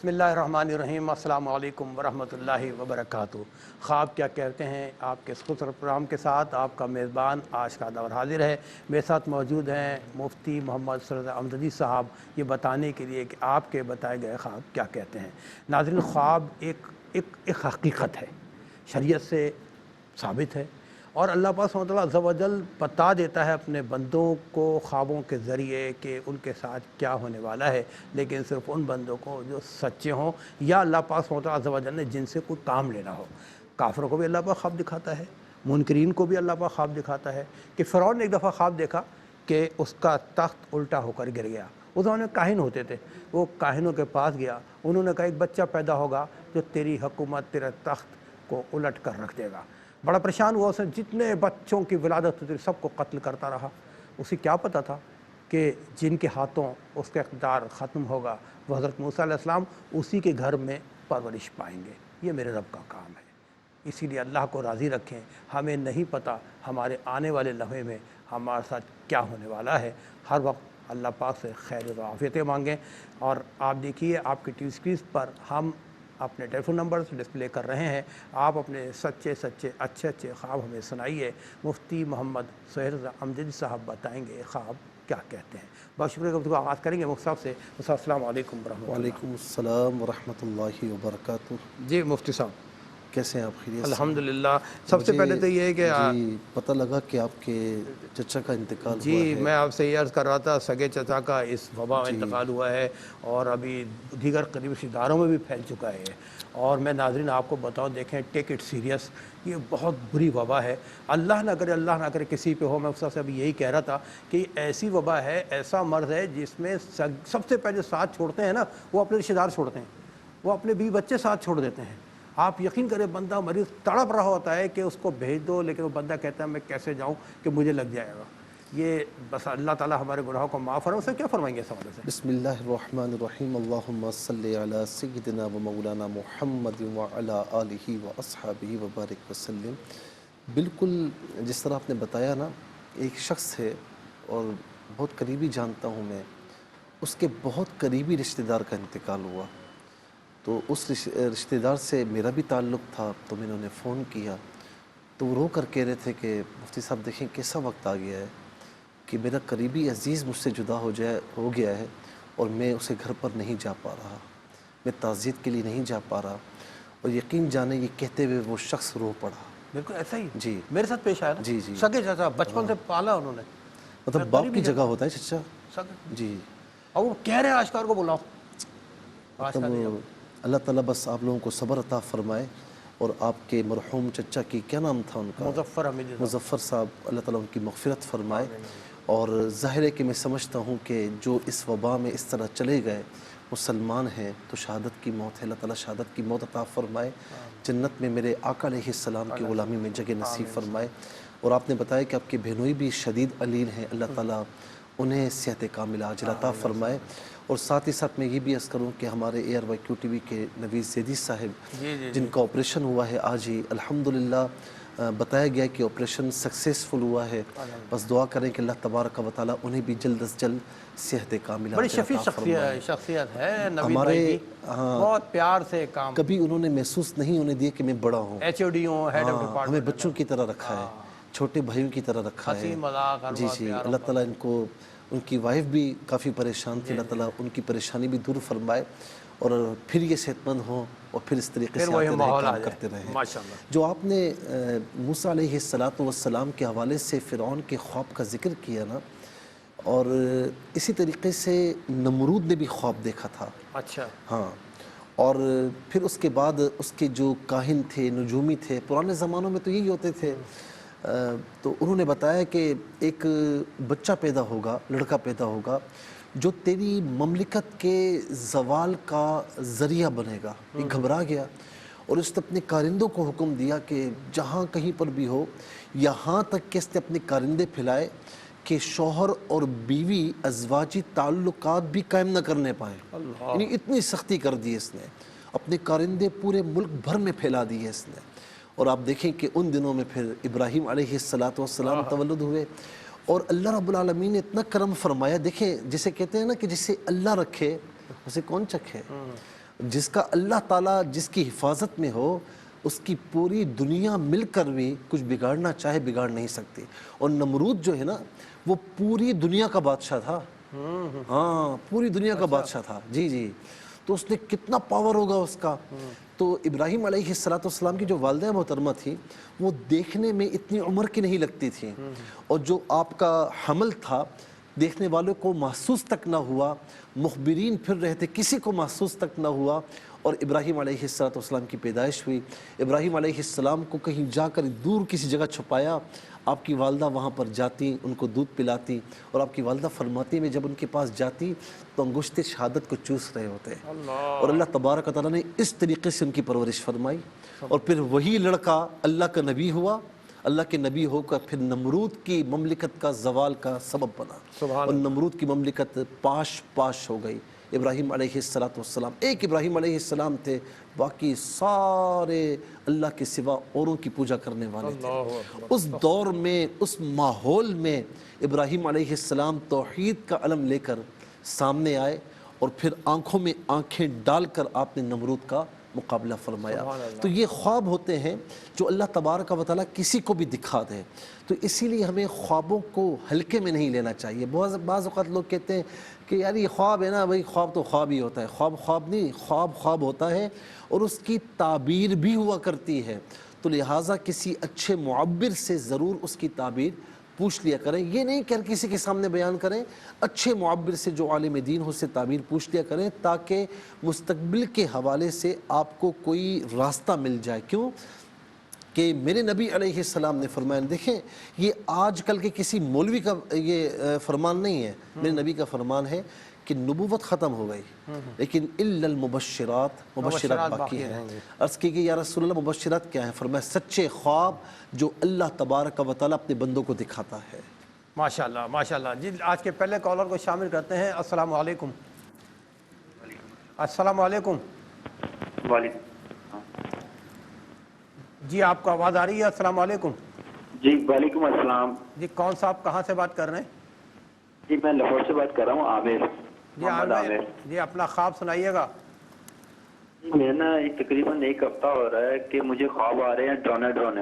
بسم اللہ الرحمن الرحیم، السلام علیکم ورحمۃ اللہ وبرکاتہ۔ خواب کیا کہتے ہیں آپ کے اس خوبصورت پروگرام کے ساتھ آپ کا میزبان آج کا دور حاضر ہے۔ میرے ساتھ موجود ہیں مفتی محمد سرور امجدی صاحب، یہ بتانے کے لیے کہ آپ کے بتائے گئے خواب کیا کہتے ہیں۔ ناظرین، خواب ایک حقیقت ہے، شریعت سے ثابت ہے، اور اللہ پاک سبحانہ وتعالیٰ عز و جل بتا دیتا ہے اپنے بندوں کو خوابوں کے ذریعے کہ ان کے ساتھ کیا ہونے والا ہے، لیکن صرف ان بندوں کو جو سچے ہوں یا اللہ پاک سبحانہ وتعالیٰ عز و جل نے جن سے کوئی کام لینا ہو۔ کافروں کو بھی اللہ پاک خواب دکھاتا ہے، منکرین کو بھی اللہ پاک خواب دکھاتا ہے۔ کہ فرعون نے ایک دفعہ خواب دیکھا کہ اس کا تخت الٹا ہو کر گر گیا۔ اس زمانے میں کاہن ہوتے تھے، وہ کاہنوں کے پاس گیا، انہوں نے کہا ایک بچہ پیدا ہوگا جو تیری حکومت، تیرے تخت کو الٹ کر رکھ دے گا۔ بڑا پریشان ہوا، اس نے جتنے بچوں کی ولادت ہوتی سب کو قتل کرتا رہا۔ اسے کیا پتہ تھا کہ جن کے ہاتھوں اس کا اقتدار ختم ہوگا وہ حضرت موسیٰ علیہ السلام اسی کے گھر میں پرورش پائیں گے۔ یہ میرے رب کا کام ہے، اسی لیے اللہ کو راضی رکھیں۔ ہمیں نہیں پتہ ہمارے آنے والے لمحے میں ہمارے ساتھ کیا ہونے والا ہے۔ ہر وقت اللہ پاک سے خیر و عافیتیں مانگیں۔ اور آپ دیکھیے آپ کی ٹی وی اسکرین پر ہم اپنے ٹیلی فون نمبرز ڈسپلے کر رہے ہیں، آپ اپنے سچے اچھے خواب ہمیں سنائیے۔ مفتی محمد سہیل امجدی صاحب بتائیں گے خواب کیا کہتے ہیں۔ بہت شکریہ، گفتگو آغاز کریں گے مفتی صاحب سے۔ السلام علیکم ورحمۃ اللہ۔ وعلیکم السلام ورحمۃ اللہ وبرکاتہ۔ جی مفتی صاحب، کیسے ہیں آپ؟ خیریت سے؟ الحمدللہ۔ سب سے پہلے تو یہ ہے کہ جی پتہ لگا کہ آپ کے چچا کا انتقال ہوا جی ہے۔ میں آپ سے یہ عرض کر رہا تھا، سگے چچا کا اس وبا میں انتقال ہوا ہے اور ابھی دیگر قریبی رشتہ داروں میں بھی پھیل چکا ہے۔ اور میں ناظرین آپ کو بتاؤں، دیکھیں ٹیک اٹ سیریس، یہ بہت بری وبا ہے۔ اللہ نہ کرے کسی پہ ہو۔ میں اس سے ابھی یہی کہہ رہا تھا کہ یہ ایسی وبا ہے، ایسا مرض ہے جس میں سب سے پہلے ساتھ چھوڑتے ہیں نا وہ اپنے رشتہ دار چھوڑتے ہیں، وہ اپنے بیوی بچے ساتھ چھوڑ دیتے ہیں۔ آپ یقین کریں، بندہ مریض تڑپ رہا ہوتا ہے کہ اس کو بھیج دو، لیکن وہ بندہ کہتا ہے میں کیسے جاؤں کہ مجھے لگ جائے گا۔ یہ بس اللہ تعالیٰ ہمارے گناہوں کو معاف فرمائے۔ اسے کیا فرمائیں گے اس حوالے سے؟ بسم اللہ الرحمن الرحیم، اللہم صلی علی سیدنا و مولانا محمد وعلی آلہ و اصحابہ وبارک وسلم۔ بالکل جس طرح آپ نے بتایا نا، ایک شخص ہے اور بہت قریبی جانتا ہوں میں، اس کے بہت قریبی رشتہ دار کا انتقال ہوا۔ تو اس رشتہ دار سے میرا بھی تعلق تھا، تو میں نے انہیں فون کیا تو وہ رو کر کہہ رہے تھے کہ مفتی صاحب دیکھیں کیسا وقت آ گیا ہے کہ میرا قریبی عزیز مجھ سے جدا ہو گیا ہے اور میں اسے گھر پر نہیں جا پا رہا، میں تعزیت کے لیے نہیں جا پا رہا۔ اور یقین جانے یہ کہتے ہوئے وہ شخص رو پڑا۔ بالکل ایسا ہی جی میرے ساتھ پیش آیا نا۔ جی سگے چچا بچپن سے پالا انہوں نے، مطلب باپ کی جگہ ہوتا ہے چچا۔ سگے، جی اور وہ کہہ رہے ہیں آشکار کو بلاؤ۔ مطلب اللہ تعالیٰ بس آپ لوگوں کو صبر عطا فرمائے۔ اور آپ کے مرحوم چچا کی کیا نام تھا ان کا؟ مظفر حمیدی صاحب۔ مظفر صاحب، اللہ تعالیٰ ان کی مغفرت فرمائے۔ اور ظاہر ہے کہ میں سمجھتا ہوں کہ جو اس وبا میں اس طرح چلے گئے مسلمان ہیں تو شہادت کی موت ہے، اللہ تعالیٰ شہادت کی موت عطا فرمائے، جنت میں میرے آقا علیہ السلام کی غلامی میں جگہ نصیب فرمائے۔ اور آپ نے بتایا کہ آپ کی بہنوئی بھی شدید علیل ہیں، اللہ تعالیٰ انہیں صحت کاملہ عاجلہ عطا فرمائے۔ اور ساتھ ہی ساتھ میں یہ بھی عرض کروں کہ ہمارے ARYQ TV کے نویز زیدی صاحب جن کا آپریشن ہوا ہے آج ہی الحمدللہ، بتایا گیا کہ آپریشن سکسیسفل ہوا ہے۔ بس دعا کریں کہ اللہ تبارک و تعالیٰ انہیں بھی جلد از جلد صحت کاملہ بڑی عطا شفیع فرمائے۔ شخصیت ہے نوید ہمارے بھائی کی، بہت پیار سے کام، کبھی انہوں نے محسوس نہیں ہونے دیا کہ میں بڑا ہوں۔ HOD ہوں، ہیڈ آف ہمیں ڈپارٹمنٹ، بچوں کی طرح رکھا ہے، چھوٹے بھائیوں کی طرح رکھا ہے۔ ہنسی مذاق ہر جی وقت جی، پیار اللہ تعالیٰ ان کو، ان کی وائف بھی کافی پریشان تھی، اللہ تعالیٰ ان کی پریشانی بھی دور فرمائے اور پھر یہ صحت مند ہوں اور پھر اس طریقے سے آتے رہے، کام کرتے رہے۔ ماشاءاللہ۔ جو آپ نے موسیٰ علیہ السلام کے حوالے سے فرعون کے خواب کا ذکر کیا نا، اور اسی طریقے سے نمرود نے بھی خواب دیکھا تھا۔ اچھا، ہاں، اور پھر اس کے بعد اس کے جو کاہن تھے، نجومی تھے، پرانے زمانوں میں تو یہی ہوتے تھے، تو انہوں نے بتایا کہ ایک بچہ پیدا ہوگا، لڑکا پیدا ہوگا جو تیری مملکت کے زوال کا ذریعہ بنے گا۔ یہ گھبرا گیا اور اس نے اپنے کارندوں کو حکم دیا کہ جہاں کہیں پر بھی ہو، یہاں تک کہ اس نے اپنے کارندے پھیلائے کہ شوہر اور بیوی ازواجی تعلقات بھی قائم نہ کرنے پائیں۔ یعنی اتنی سختی کر دی اس نے، اپنے کارندے پورے ملک بھر میں پھیلا دیے اس نے۔ اور آپ دیکھیں کہ ان دنوں میں پھر ابراہیم علیہ السلام تولد ہوئے اور اللہ رب العالمین نے اتنا کرم فرمایا۔ دیکھیں جسے کہتے ہیں نا کہ جسے اللہ رکھے اسے کون چکھے۔ جس کا اللہ تعالیٰ جس کی حفاظت میں ہو اس کی پوری دنیا مل کر بھی کچھ بگاڑنا چاہے بگاڑ نہیں سکتی. اور نمرود جو ہے نا وہ پوری دنیا کا بادشاہ تھا. ہاں پوری دنیا کا بادشاہ تھا. جی جی. تو اس نے کتنا پاور ہوگا اس کا. تو ابراہیم علیہ السلام کی جو والدہ محترمہ تھی وہ دیکھنے میں اتنی عمر کی نہیں لگتی تھی, اور جو آپ کا حمل تھا دیکھنے والوں کو محسوس تک نہ ہوا, مخبرین پھر رہے تھے کسی کو محسوس تک نہ ہوا, اور ابراہیم علیہ السلام کی پیدائش ہوئی. ابراہیم علیہ السلام کو کہیں جا کر دور کسی جگہ چھپایا, آپ کی والدہ وہاں پر جاتی, ان کو دودھ پلاتی, اور آپ کی والدہ فرماتی میں جب ان کے پاس جاتی تو انگشت شہادت کو چوس رہے ہوتے, اور اللہ تبارک و تعالیٰ نے اس طریقے سے ان کی پرورش فرمائی, اور پھر وہی لڑکا اللہ کا نبی ہوا, اللہ کے نبی ہو کر پھر نمرود کی مملکت کا زوال کا سبب بنا, اور نمرود کی مملکت پاش پاش ہو گئی. ابراہیم علیہ السلام ایک ابراہیم علیہ السلام تھے, باقی سارے اللہ کے سوا اوروں کی پوجا کرنے والے تھے. اس دور میں اس ماحول میں ابراہیم علیہ السلام توحید کا علم لے کر سامنے آئے, اور پھر آنکھوں میں آنکھیں ڈال کر آپ نے نمرود کا مقابلہ فرمایا. تو یہ خواب ہوتے ہیں جو اللہ تبارک و تعالیٰ کسی کو بھی دکھا دے. تو اسی لیے ہمیں خوابوں کو ہلکے میں نہیں لینا چاہیے. بعض اوقات لوگ کہتے ہیں کہ یار یہ خواب ہے نا بھائی, خواب تو خواب ہی ہوتا ہے. خواب خواب نہیں, خواب خواب ہوتا ہے اور اس کی تعبیر بھی ہوا کرتی ہے. تو لہٰذا کسی اچھے معبر سے ضرور اس کی تعبیر پوچھ لیا کریں. یہ نہیں کہ کسی کے سامنے بیان کریں, اچھے معبر سے جو عالم دین ہو اس سے تعبیر پوچھ لیا کریں, تاکہ مستقبل کے حوالے سے آپ کو کوئی راستہ مل جائے. کیوں کہ میرے نبی علیہ السلام نے فرمایا, دیکھیں یہ آج کل کے کسی مولوی کا یہ فرمان نہیں ہے, میرے نبی کا فرمان ہے کہ نبوت ختم ہو گئی لیکن الا المبشرات, مبشرات باقی ہیں. عرض کی کہ یا رسول اللہ مبشرات کیا ہیں؟ فرمایا سچے خواب جو اللہ تبارک و تعالیٰ اپنے بندوں کو دکھاتا ہے. ماشاءاللہ ماشاءاللہ. جی آج کے پہلے کالر کو شامل کرتے ہیں. السلام علیکم. السلام علیکم. وعلیکم. جی آپ کو آواز آ رہی ہے؟ السلام علیکم. جی وعلیکم السلام. جی کون صاحب کہاں سے بات کر رہے ہیں؟ جی میں لاہور سے بات کر رہا ہوں, عامر, جی محمد عامر. جی اپنا خواب سنائیے گا. جی میں نا تقریباً ایک ہفتہ ہو رہا ہے کہ مجھے خواب آ رہے ہیں ڈرونے.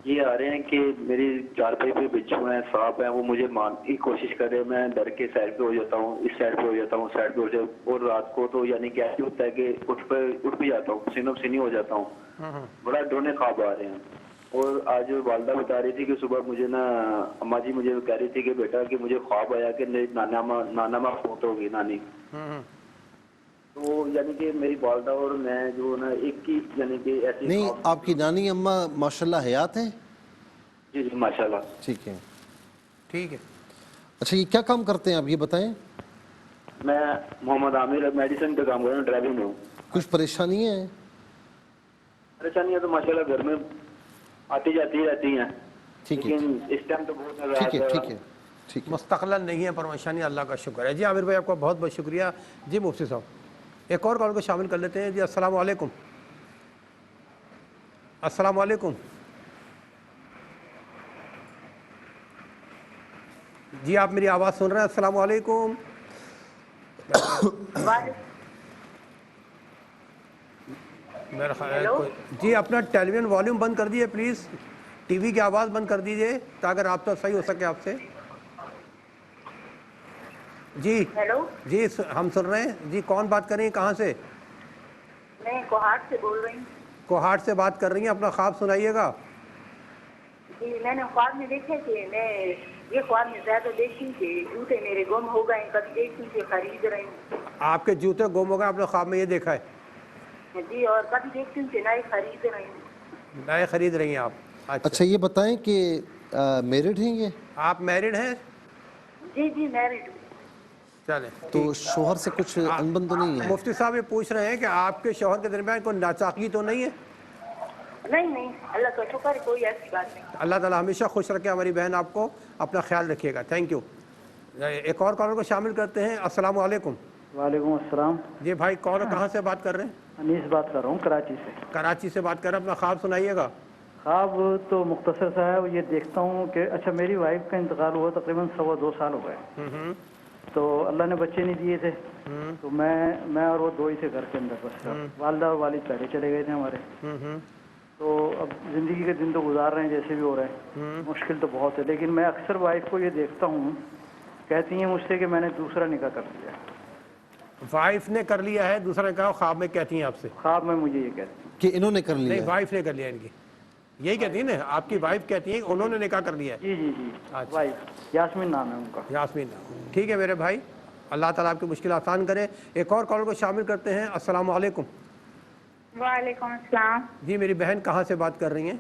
یہ آ رہے ہیں کہ میری چارپائی پہ بچھو ہیں, سانپ ہیں, وہ مجھے مارنے کی کوشش کر رہے ہیں. میں ڈر کے سائڈ پہ ہو جاتا ہوں, اس سائڈ پہ ہو جاتا ہوں, سائڈ پہ ہو جاتا ہوں, اور رات کو تو یعنی کہ ایسے ہوتا ہے کہ اٹھ بھی جاتا ہوں, سینوں سینی ہو جاتا ہوں. بڑا ڈرونے خواب آ رہے ہیں. اور آج والدہ بتا رہی تھی کہ صبح مجھے نا اماں جی مجھے کہہ رہی تھی کہ بیٹا کہ مجھے خواب آیا کہ نانا ماں فوت ہوگی, نانی. تو یعنی کہ میری والدہ اور میں جو نا ایک ہی یعنی کہ ایسی نہیں, آپ کی نانی اماں ماشاءاللہ حیات ہیں؟ جی جی ماشاءاللہ. ٹھیک ہے ٹھیک ہے. اچھا یہ کیا کام کرتے ہیں آپ یہ بتائیں؟ میں محمد عامر میڈیسن پہ کام کر رہا ہوں, ڈرائیونگ میں ہوں. کچھ پریشانی ہے؟ پریشانیاں تو ماشاءاللہ گھر میں آتی جاتی رہتی ہیں, ٹھیک ہے لیکن اس ٹائم تو بہت ٹھیک ہے ٹھیک ہے ٹھیک ہے. مستقلاً نہیں ہے پریشانی, اللہ کا شکر ہے. جی عامر بھائی آپ کا بہت بہت شکریہ. جی مفتی صاحب ایک اور کال کو شامل کر لیتے ہیں. جی السلام علیکم. السلام علیکم. جی آپ میری آواز سن رہے ہیں؟ السلام علیکم. میرا خیال جی اپنا ٹیلی ویژن والیوم بند کر دیجیے پلیز, ٹی وی کی آواز بند کر دیجیے تاکہ رابطہ صحیح ہو سکے آپ سے. جی جی ہم سن رہے ہیں. جی کون بات کر رہی ہیں, کہاں سے؟ میں کوہاٹ سے بول رہی ہوں. کوہاٹ سے بات کر رہی ہیں, اپنا خواب سنائیے گا. جی میں نے خواب میں دیکھا کہ میں یہ خواب میں زیادہ دیکھتی ہوں کہ جوتے میرے گم ہو گئے, کبھی دیکھتی ہوں کہ خرید رہی ہوں. آپ کے جوتے گم ہو گئے, آپ نے خواب میں یہ دیکھا ہے؟ جی, اور کبھی دیکھتی ہوں کہ نئے خرید رہی ہوں. نئے خرید رہی ہیں آپ؟ اچھا یہ بتائیں کہ میرڈ ہیں یہ؟ آپ میرڈ ہیں؟ جی جی میرڈ. چلیں تو شوہر سے کچھ انبن تو نہیں ہے؟ مفتی صاحب یہ پوچھ رہے ہیں کہ آپ کے شوہر کے درمیان کوئی ناچاقی تو نہیں ہے؟ نہیں, اللہ کا شکر, کوئی ایسی بات نہیں. اللہ تعالیٰ ہمیشہ خوش رکھے ہماری بہن آپ کو, اپنا خیال رکھیے گا. Thank you. ایک اور کالر کو شامل کرتے ہیں. السلام علیکم. وعلیکم السلام. جی بھائی کون کہاں سے بات کر رہے ہیں؟ انیس بات کر رہا ہوں, کراچی سے. کراچی سے بات کر رہے ہیں, اپنا خواب سنائیے گا. خواب تو مختصر سا ہے, یہ دیکھتا ہوں کہ اچھا میری وائف کا انتقال ہوا تقریباً 2.25 سال ہو گئے. تو اللہ نے بچے نہیں دیے تھے, تو میں اور وہ دو ہی تھے گھر کے اندر بس. والدہ اور والد پہلے چلے گئے تھے ہمارے. تو اب زندگی کے دن تو گزار رہے ہیں جیسے بھی ہو رہے ہیں. مشکل تو بہت ہے، لیکن میں اکثر وائف کو یہ دیکھتا ہوں، کہتی ہیں مجھ سے کہ میں نے دوسرا نکاح کر لیا. وائف نے کر لیا ہے دوسرا نکاح، خواب میں کہتی ہیں آپ سے؟ خواب میں مجھے یہ کہتی ہیں. کہ انہوں نے کر لیا نہیں، ہے. وائف نے کر لیا ان کی، یہی کہتی ہیں نا آپ کی وائف کہتی ہیں کہ انہوں نے نکاح کر لیا ہے. جی جی جی وائف یاسمین نام ہے ان کا. یاسمین. ٹھیک ہے میرے بھائی، اللہ تعالیٰ آپ کی مشکل آسان کرے. ایک اور کال کو شامل کرتے ہیں. السلام علیکم. وعلیکم السلام. جی میری بہن کہاں سے بات کر رہی ہیں؟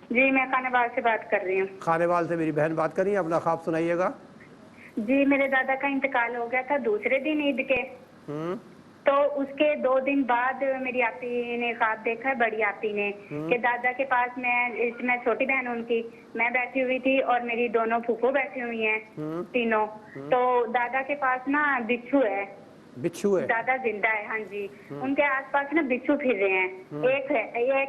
جی میں خانے بال سے بات کر رہی ہوں. خانے وال سے میری بہن بات کر رہی ہیں. اپنا خواب سنائیے گا. جی میرے دادا کا انتقال ہو گیا تھا دوسرے دن عید کے. تو اس کے 2 دن بعد میری آپی نے خواب دیکھا ہے، بڑی آپی نے، کہ دادا کے پاس میں چھوٹی بہن ان کی، میں بیٹھی ہوئی تھی اور میری دونوں پھوپھو بیٹھی ہوئی ہیں تینوں. تو دادا کے پاس نا بچھو ہے. بچھو ہے؟ دادا زندہ ہے. ہاں جی. ان کے آس پاس نا بچھو پھر رہے ہیں. ایک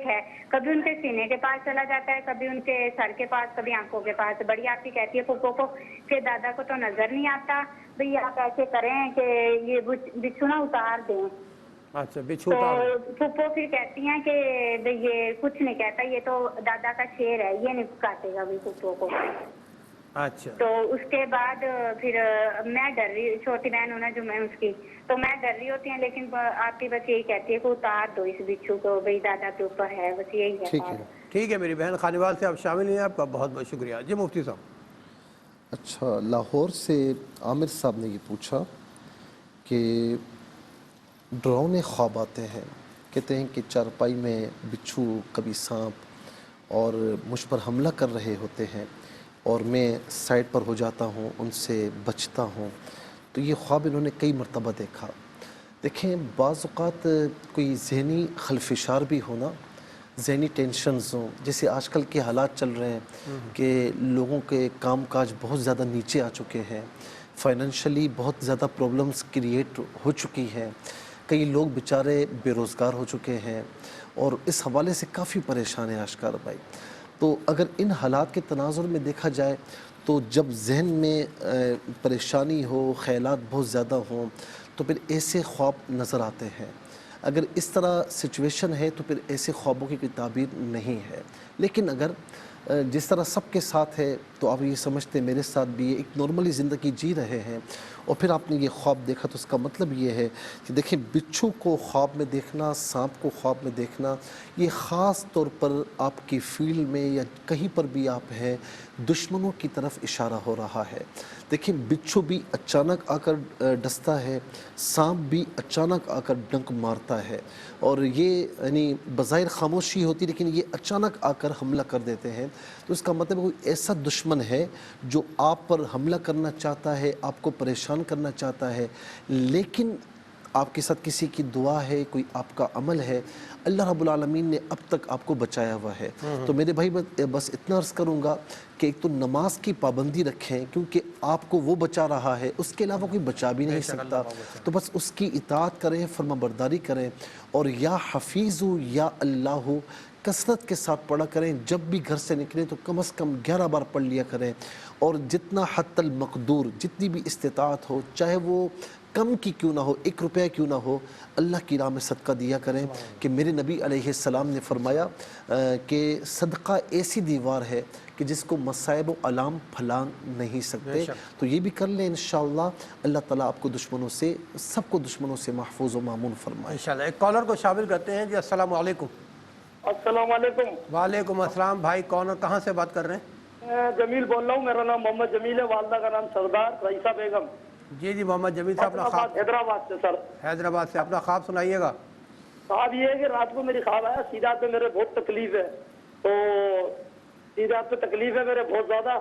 ہے کبھی ان کے سینے کے پاس چلا جاتا ہے، کبھی ان کے سر کے پاس، کبھی آنکھوں کے پاس. بڑی آپی کہتی ہے پھوپھو کو کہ دادا کو تو نظر نہیں آتا، بھئی آپ ایسے کریں کہ یہ بچھو نا اتار دیں. اچھا بچھو تو اتار. پھوپھو پھر کہتی ہیں کہ بھئی یہ کچھ نہیں کہتا، یہ تو دادا کا شیر ہے، یہ نہیں کاٹے گا بھی پھوپھو کو. اچھا. تو اس کے بعد پھر میں ڈر رہی، چھوٹی بہن ہونا جو میں اس کی، تو میں ڈر رہی ہوتی ہیں، لیکن آپ کی بس یہی کہتی ہے کہ اتار دو اس بچھو کو، بھئی دادا کے اوپر ہے. بس یہی ہے ٹھیک بات. ہے. ٹھیک ہے میری بہن خانیوال سے آپ شامل ہیں، آپ کا بہت بہت شکریہ. جی مفتی صاحب. اچھا، لاہور سے عامر صاحب نے یہ پوچھا کہ ڈراؤنے خواب آتے ہیں. کہتے ہیں کہ چارپائی میں بچھو، کبھی سانپ اور مجھ پر حملہ کر رہے ہوتے ہیں اور میں سائڈ پر ہو جاتا ہوں، ان سے بچتا ہوں. تو یہ خواب انہوں نے کئی مرتبہ دیکھا. دیکھیں بعض اوقات کوئی ذہنی خلفشار بھی ہونا، ذہنی ٹینشنز ہوں، جیسے آج کل کے حالات چل رہے ہیں کہ لوگوں کے کام کاج بہت زیادہ نیچے آ چکے ہیں، فائنینشلی بہت زیادہ پرابلمز کریٹ ہو چکی ہیں، کئی لوگ بیچارے بے روزگار ہو چکے ہیں اور اس حوالے سے کافی پریشان ہیں آشکار بھائی. تو اگر ان حالات کے تناظر میں دیکھا جائے تو جب ذہن میں پریشانی ہو، خیالات بہت زیادہ ہوں، تو پھر ایسے خواب نظر آتے ہیں. اگر اس طرح سچویشن ہے تو پھر ایسے خوابوں کی کوئی تعبیر نہیں ہے. لیکن اگر جس طرح سب کے ساتھ ہے تو آپ یہ سمجھتے ہیں میرے ساتھ بھی ایک نارملی زندگی جی رہے ہیں اور پھر آپ نے یہ خواب دیکھا، تو اس کا مطلب یہ ہے کہ دیکھیں بچھو کو خواب میں دیکھنا، سانپ کو خواب میں دیکھنا، یہ خاص طور پر آپ کی فیلڈ میں یا کہیں پر بھی آپ ہیں دشمنوں کی طرف اشارہ ہو رہا ہے. دیکھیں بچھو بھی اچانک آ کر ڈستا ہے، سانپ بھی اچانک آ کر ڈنک مارتا ہے، اور یہ یعنی بظاہر خاموشی ہوتی لیکن یہ اچانک آ کر حملہ کر دیتے ہیں. تو اس کا مطلب کوئی ایسا دشمن ہے جو آپ پر حملہ کرنا چاہتا ہے، آپ کو پریشان کرنا چاہتا ہے، لیکن آپ کے ساتھ کسی کی دعا ہے، کوئی آپ کا عمل ہے، اللہ رب العالمین نے اب تک آپ کو بچایا ہوا ہے. تو میرے بھائی بس اتنا عرض کروں گا کہ ایک تو نماز کی پابندی رکھیں، کیونکہ آپ کو وہ بچا رہا ہے، اس کے علاوہ کوئی بچا بھی نہیں سکتا. تو بس اس کی اطاعت کریں، فرما برداری کریں، اور یا حفیظ یا اللہ کثرت کے ساتھ پڑھا کریں. جب بھی گھر سے نکلیں تو کم از کم 11 بار پڑھ لیا کریں، اور جتنا حتی المقدور، جتنی بھی استطاعت ہو، چاہے وہ کم کی کیوں نہ ہو، 1 روپیہ کیوں نہ ہو، اللہ کی راہ میں صدقہ دیا کریں. کہ میرے نبی علیہ السلام نے فرمایا کہ صدقہ ایسی دیوار ہے کہ جس کو مصائب و علام پھلان نہیں سکتے. تو یہ بھی کر لیں انشاءاللہ. اللہ تعالیٰ آپ کو دشمنوں سے، سب کو دشمنوں سے محفوظ و مامون فرمائے. انشاءاللہ. ایک کالر کو شامل کرتے ہیں. جی السلام علیکم. السلام علیکم. وعلیکم السلام. بھائی کون اور کہاں سے بات کر رہے ہیں؟ میں جمیل بول رہا ہوں. میرا نام محمد جمیل ہے، والدہ کا نام سردار رئیسہ بیگم. جی جی محمد جمیل صاحب، اپنا خواب. حیدرآباد سے سر. حیدرآباد سے اپنا خواب سنائیے گا. خواب یہ ہے کہ رات کو میری خواب آیا، سیدھات پہ میرے بہت تکلیف ہے. تو سیدھات پہ تکلیف ہے میرے بہت زیادہ.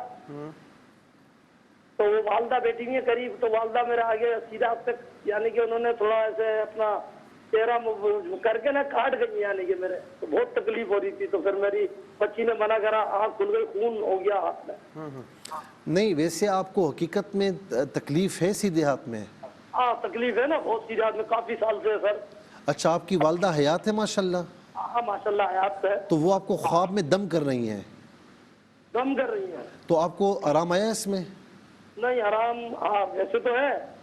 تو وہ والدہ بیٹھی ہوئی ہے قریب، تو والدہ میرے آگے سیدھات تک، یعنی کہ انہوں نے تھوڑا ایسے اپنا چہرہ کر کے نا کاٹ گئی، یعنی کہ میرے تو بہت تکلیف ہو رہی تھی. تو پھر میری بچی نے منع کرا، آنکھ کھل گئی، خون ہو گیا ہاتھ میں. نہیں، ویسے آپ کو حقیقت میں تکلیف ہے سیدھے ہاتھ میں؟ ہاں تکلیف ہے نا بہت، سیدھے ہاتھ میں کافی سال سے سر. اچھا، آپ کی والدہ حیات ہے ماشاءاللہ؟ ہاں ماشاءاللہ حیات ہے. تو وہ آپ کو خواب میں دم کر رہی ہیں؟ دم کر رہی ہیں. تو آپ کو آرام آیا اس میں؟ نہیں آرام، ہاں ویسے تو ہے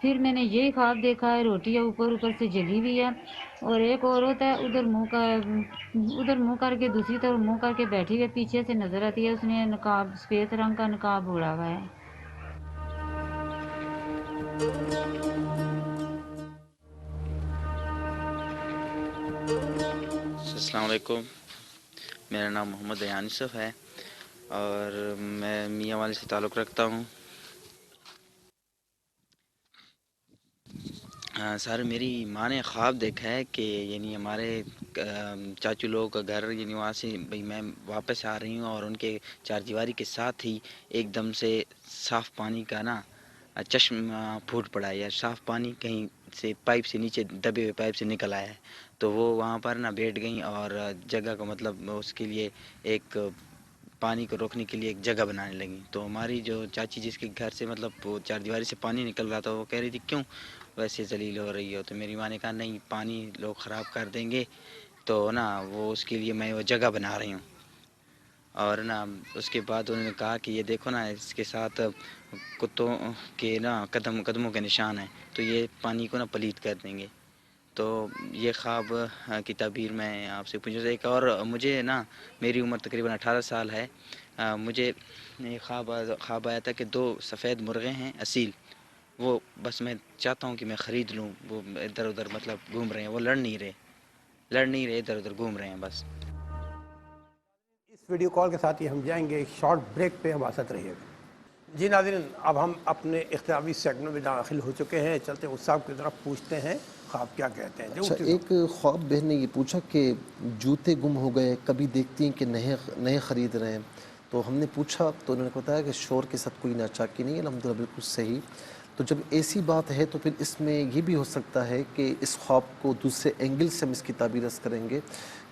پھر میں نے یہی خواب دیکھا ہے روٹی ہے اوپر اوپر سے جلی ہوئی ہے اور ایک عورت ہے ادھر منہ کر کے دوسری طرف منہ کر کے بیٹھی ہوئی پیچھے سے نظر آتی ہے، اس نے نقاب سفید رنگ کا نقاب اوڑا ہوا ہے۔ السلام علیکم، میرا نام محمد ریحان یوسف ہے اور میں میاں والی سے تعلق رکھتا ہوں۔ سر میری ماں نے خواب دیکھا ہے کہ یعنی ہمارے چاچو لوگوں کا گھر یعنی وہاں سے بھئی میں واپس آ رہی ہوں اور ان کے چار دیواری کے ساتھ ہی ایک دم سے صاف پانی کا نا چشم پھوٹ پڑا ہے یا صاف پانی کہیں سے پائپ سے نیچے دبے ہوئے پائپ سے نکل آیا ہے، تو وہ وہاں پر نا بیٹھ گئیں اور جگہ کو مطلب اس کے لیے ایک پانی کو روکنے کے لیے ایک جگہ بنانے لگیں۔ تو ہماری جو چاچی جس کے گھر سے مطلب وہ چار دیواری سے پانی نکل رہا تھا وہ کہہ رہی تھی کیوں ویسے ذلیل ہو رہی ہو، تو میری ماں نے کہا نہیں پانی لوگ خراب کر دیں گے تو نا وہ اس کے لیے میں وہ جگہ بنا رہی ہوں۔ اور نا اس کے بعد انہوں نے کہا کہ یہ دیکھو نا اس کے ساتھ کتوں کے نا قدموں کے نشان ہیں تو یہ پانی کو نا پلیت کر دیں گے۔ تو یہ خواب کی تعبیر میں آپ سے پوچھوں ایک اور مجھے نا میری عمر تقریباً 18 سال ہے، مجھے یہ خواب آیا تھا کہ 2 سفید مرغے ہیں اصیل، وہ بس میں چاہتا ہوں کہ میں خرید لوں، وہ ادھر ادھر مطلب گھوم رہے ہیں، وہ لڑ نہیں رہے ادھر ادھر گھوم رہے ہیں بس۔ اس ویڈیو کال کے ساتھ ہی ہم جائیں گے شارٹ بریک پہ، ہمارے ساتھ رہیے گا۔ جی ناظرین، اب ہم اپنے اختتامی سیگمنٹ میں داخل ہو چکے ہیں، چلتے اس صاحب کی طرف پوچھتے ہیں خواب کیا کہتے ہیں۔ اچھا، ایک خواب بہن نے یہ پوچھا کہ جوتے گم ہو گئے، کبھی دیکھتی ہیں کہ نئے خرید رہے ہیں، تو ہم نے پوچھا تو انہوں نے بتایا کہ شور کے ساتھ کوئی ناچاکی نہیں ہے، الحمدللہ بالکل صحیح۔ تو جب ایسی بات ہے تو پھر اس میں یہ بھی ہو سکتا ہے کہ اس خواب کو دوسرے اینگل سے ہم اس کی تعبیر کریں گے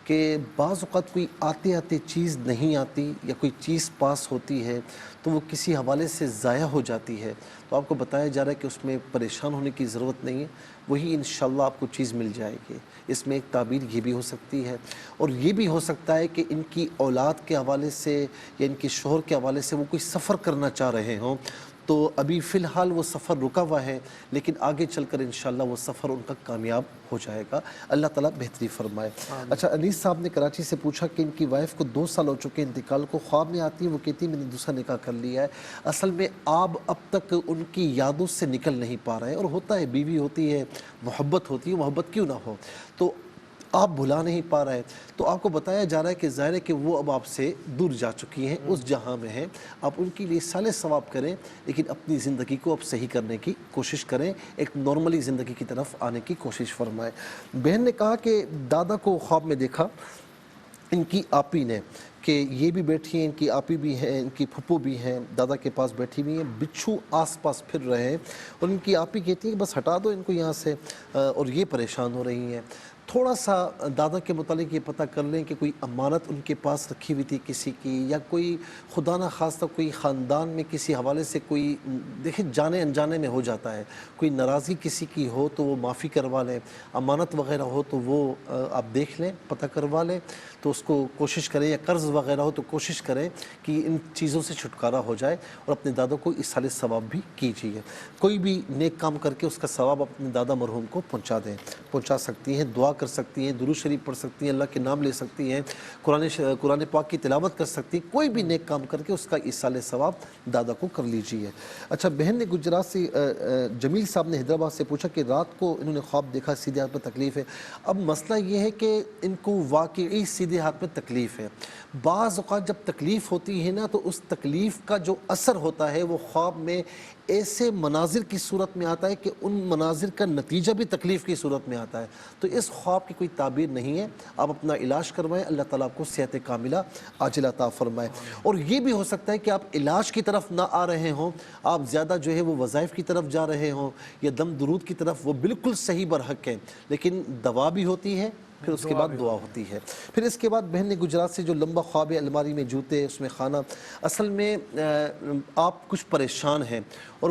کہ بعض اوقات کوئی آتے چیز نہیں آتی یا کوئی چیز پاس ہوتی ہے تو وہ کسی حوالے سے ضائع ہو جاتی ہے، تو آپ کو بتایا جا رہا ہے کہ اس میں پریشان ہونے کی ضرورت نہیں ہے، وہی انشاءاللہ آپ کو چیز مل جائے گی۔ اس میں ایک تعبیر یہ بھی ہو سکتی ہے، اور یہ بھی ہو سکتا ہے کہ ان کی اولاد کے حوالے سے یا ان کے شوہر کے حوالے سے وہ کوئی سفر کرنا چاہ رہے ہوں، تو ابھی فی الحال وہ سفر رکا ہوا ہے، لیکن آگے چل کر انشاءاللہ وہ سفر ان کا کامیاب ہو جائے گا، اللہ تعالیٰ بہتری فرمائے۔ اچھا، انیس صاحب نے کراچی سے پوچھا کہ ان کی وائف کو 2 سال ہو چکے انتقال کو، خواب میں آتی ہے وہ کہتی ہے میں نے دوسرا نکاح کر لیا ہے، اصل میں آپ اب تک ان کی یادوں سے نکل نہیں پا رہے ہیں، اور ہوتا ہے بیوی ہوتی ہے، محبت ہوتی ہے، محبت کیوں نہ ہو، تو آپ بھلا نہیں پا رہے، تو آپ کو بتایا جا رہا ہے کہ ظاہر ہے کہ وہ اب آپ سے دور جا چکی ہیں، اس جہاں میں ہیں، آپ ان کے لیے سال ثواب کریں، لیکن اپنی زندگی کو اب صحیح کرنے کی کوشش کریں، ایک نارملی زندگی کی طرف آنے کی کوشش فرمائیں۔ بہن نے کہا کہ دادا کو خواب میں دیکھا ان کی آپی نے کہ یہ بھی بیٹھی ہیں، ان کی آپی بھی ہیں، ان کی پھپھو بھی ہیں، دادا کے پاس بیٹھی ہوئی ہیں، بچھو آس پاس پھر رہے ہیں، اور ان کی آپی کہتی ہے کہ بس ہٹا دو ان کو یہاں سے، اور یہ پریشان ہو رہی ہیں۔ تھوڑا سا دادا کے متعلق یہ پتہ کر لیں کہ کوئی امانت ان کے پاس رکھی ہوئی تھی کسی کی، یا کوئی خدا نہ خواستہ کوئی خاندان میں کسی حوالے سے کوئی، دیکھیں جانے انجانے میں ہو جاتا ہے، کوئی ناراضگی کسی کی ہو تو وہ معافی کروا لیں، امانت وغیرہ ہو تو وہ آپ دیکھ لیں، پتہ کروا لیں، تو اس کو کوشش کریں، یا قرض وغیرہ ہو تو کوشش کریں کہ ان چیزوں سے چھٹکارا ہو جائے، اور اپنے دادا کو ایصال ثواب بھی کیجیے، کوئی بھی نیک کام کر کے اس کا ثواب اپنے دادا مرحوم کو پہنچا سکتی ہیں، دعا کر سکتی ہیں، درود شریف پڑھ سکتی ہیں، اللہ کے نام لے سکتی ہیں، قرآن پاک کی تلاوت کر سکتی ہیں، کوئی بھی نیک کام کر کے اس کا ایصال ثواب دادا کو کر لیجیے۔ اچھا، بہن نے گجرات سے جمیل صاحب نے حیدرآباد سے پوچھا کہ رات کو انہوں نے خواب دیکھا سیدھے ہاتھ میں تکلیف ہے، اب مسئلہ یہ ہے کہ ان کو واقعی سیدھے ہاتھ میں تکلیف ہے، بعض اوقات جب تکلیف ہوتی ہے نا تو اس تکلیف کا جو اثر ہوتا ہے وہ خواب میں ایسے مناظر کی صورت میں آتا ہے کہ ان مناظر کا نتیجہ بھی تکلیف کی صورت میں آتا ہے، تو اس خواب کی کوئی تعبیر نہیں ہے، آپ اپنا علاج کروائیں، اللہ تعالیٰ آپ کو صحت کاملہ عاجلہ عطا فرمائے۔ اور یہ بھی ہو سکتا ہے کہ آپ علاج کی طرف نہ آ رہے ہوں، آپ زیادہ جو ہے وہ وظائف کی طرف جا رہے ہوں یا دم درود کی طرف، وہ بالکل صحیح برحق ہے، لیکن دوا بھی ہوتی ہے، پھر اس کے بعد دعا ہوتی ہے۔ پھر اس کے بعد بہن نے گجرات سے جو لمبا خواب ہے، الماری میں جوتے، اس میں کھانا، اصل میں آپ کچھ پریشان ہیں، اور